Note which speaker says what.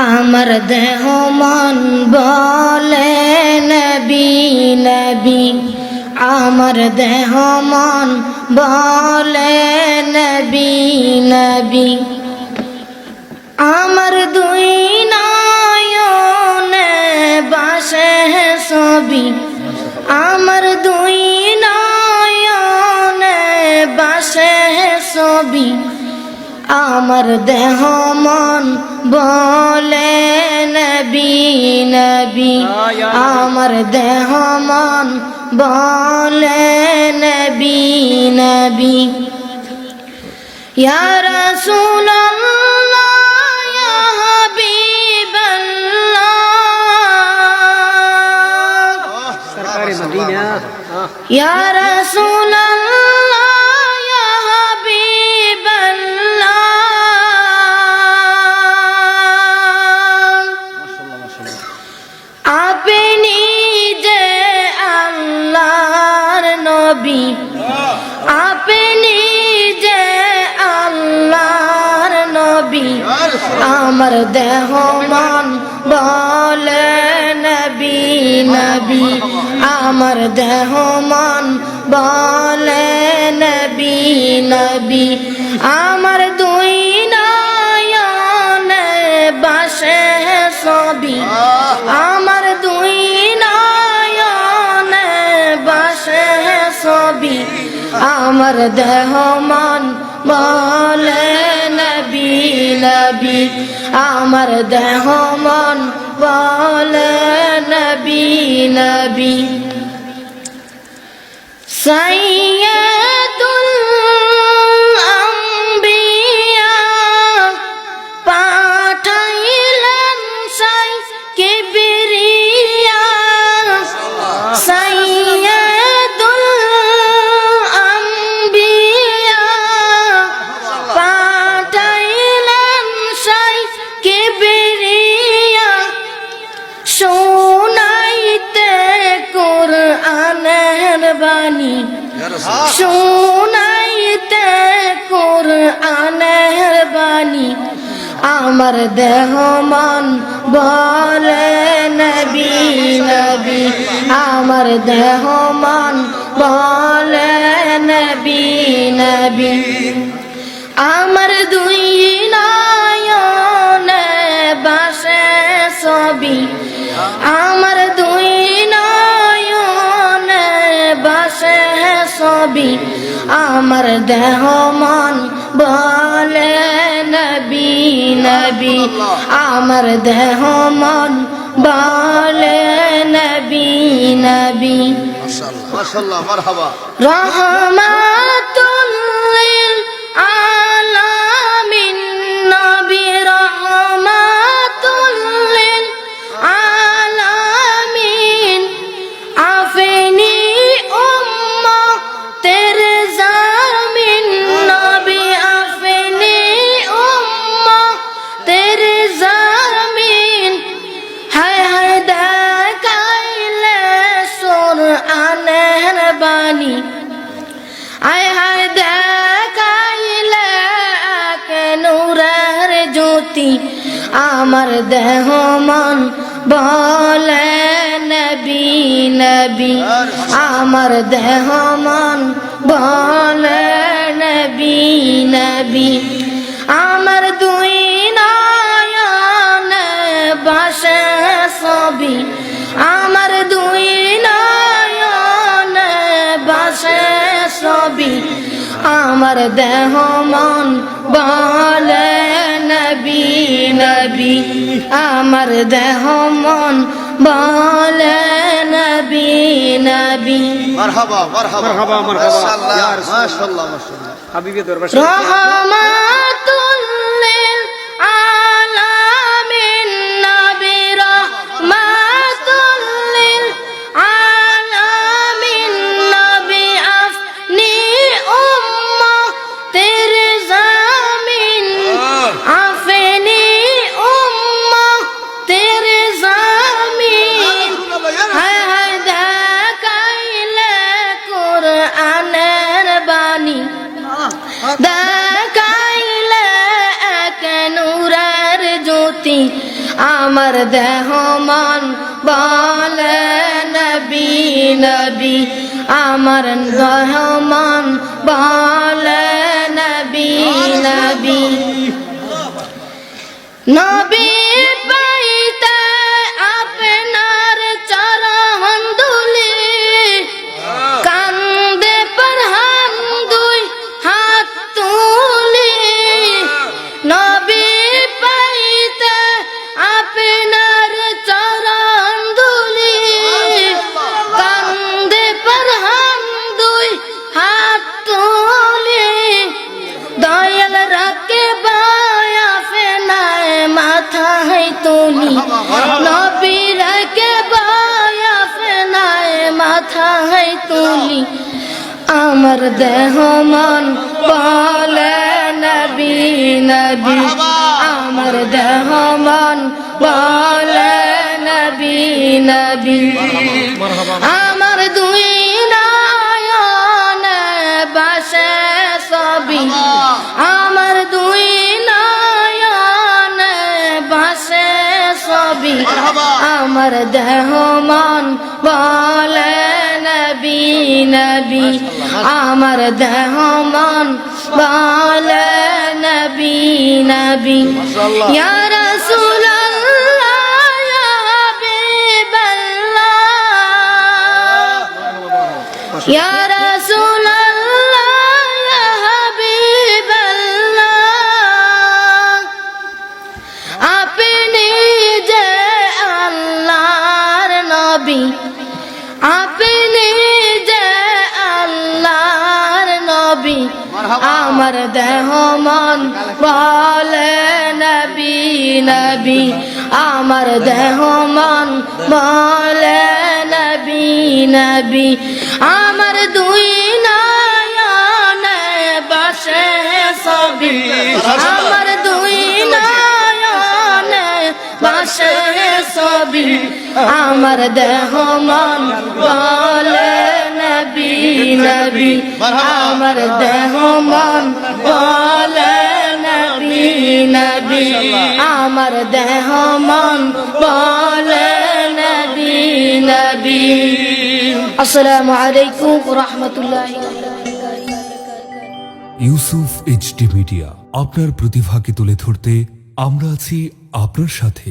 Speaker 1: আমার দেহ মন বলে নবী নবী, আমার দেহ মন বলে নবী নবী। আমার দুই নয়নে বাসে ছবি, আমার দুই নয়নে বাসে ছবি। আমার দেহ মন বলে নবী নবী, আমার দেহ মন বলে নবী নবী। ইয়া রাসূলুল্লাহ ইয়া হাবিবাল্লাহ, সরকারে মদিনা। ইয়া রাসূলুল্লাহ ইয়া হাবিবাল্লাহ, আপনি যে আল্লাহর নবী, আপনি যে আল্লাহর নবী। আমার দেহ মন বলে নবী নবী, আমার দেহ মন বলে নবী নবী। আমার দুই নয়নে বাসে ছবি, আমার দুই নয়নে বাসে ছবি। আমার দেহ মন বলে নবী নবী, আমার দেহ মন বলে নবী নবী। সাইয়্যিদুল আম্বিয়া পাঠাইলেন সাই কিবরিয়া, সাইয়্যিদুল আম্বিয়া পাঠাইলেন সাই কিবরিয়া। শোনাইতে কুরআনের বাণী, শোনাইতে কুরআনের বাণী। আমার দেহ মন বলে নবী নবী, আমার দেহ মন বলে নবী নবী। আমার দুই নয়নে বাসে ছবি, আমার দুই নয়নে বাসে ছবি। আমার দেহ মন বলে নবী নবী, আমার দেহ মন বলে নবী নবী।
Speaker 2: মাশাআল্লাহ, মারহাবা।
Speaker 1: রহমাতুল লিল আলামিন নবী, রহমাতুল লিল আলামিন। আপনি উম্মতের জামিন নবী, আপনি উম্মতের জামিন। হায় হায় দেখাইলে কুরআনের বাণী, হায় হায় দেখাইলে নূরের জ্যোতি। আমার দেহ মন বলে নবী নবী, আমার দেহ মন বলে নবী নবী। আমার দুই নয়নে বাসে ছবি, আমার দুই নয়নে বাসে ছবি। আমার দেহ মন বলে নবী নবী, আমার দেহ মন বলে নবী নবী।
Speaker 2: মারহাবা, মারহাবা,
Speaker 3: মারহাবা, মারহাবা।
Speaker 2: মাশাআল্লাহ, মাশাআল্লাহ, মাশাআল্লাহ।
Speaker 3: হাবিবের দরবার
Speaker 1: রহমাতুল লিল আলামিন নবী, রহমাতুল লিল আলামিন নবী। আপনি উম্মতের জামিন, আপনি উম্মতের জামিন। হায় হায় দেখাইলে কুরআনের বাণী, দেখাই আমার দেহ মন বলে নবী নবী আমার দেহ মন বলে নবী নবী নবী পাইতে আপনার চরণ ধুলি কান্দে পরহান দুই হাত তুলি নবী পাইতে আপনার চরণ ধুলি কান্দে পরহান দুই হাত তুলি দয়াল রাখে বায়া ফেনায় মাথায় তুলি নবী রাখে বায়া ফেনায় মাথায় তুলি আমার দেহ মন বলে নবী নবী আমার দেহ মন বলে নবী নবী আমার দুই নয়নে বাসে ছবি আমার দুই নয়নে বাসে ছবি আমার দেহ মন বলে নবী নবী আমার দেহ মন বলে নবী নবী ইয়া রাসূলুল্লাহ ইয়া হাবিবাল্লাহ ইয়া রাসূলুল্লাহ ইয়া হাবিবাল্লাহ আপনি যে আল্লাহর নবী আপনি যে আল্লাহর নবী আমার দেহ মন বলে নবী নবী আমার দেহ মন বলে নবী নবী আমার দুই নয়নে বাসে ছবি আমার দুই নয়নে বাসে ছবি আমার দেহ মন বলে নবী নবী আমার দেহ মন বলে নবী নবী আমার দেহ মন বলে নবী নবী আসসালামু আলাইকুম ওয়া রাহমাতুল্লাহি ওয়া বারাকাতুহু
Speaker 3: ইউসুফ এইচডি মিডিয়া আপনার প্রতিভাকে তুলে ধরতে আমরা আছি আপনার সাথে।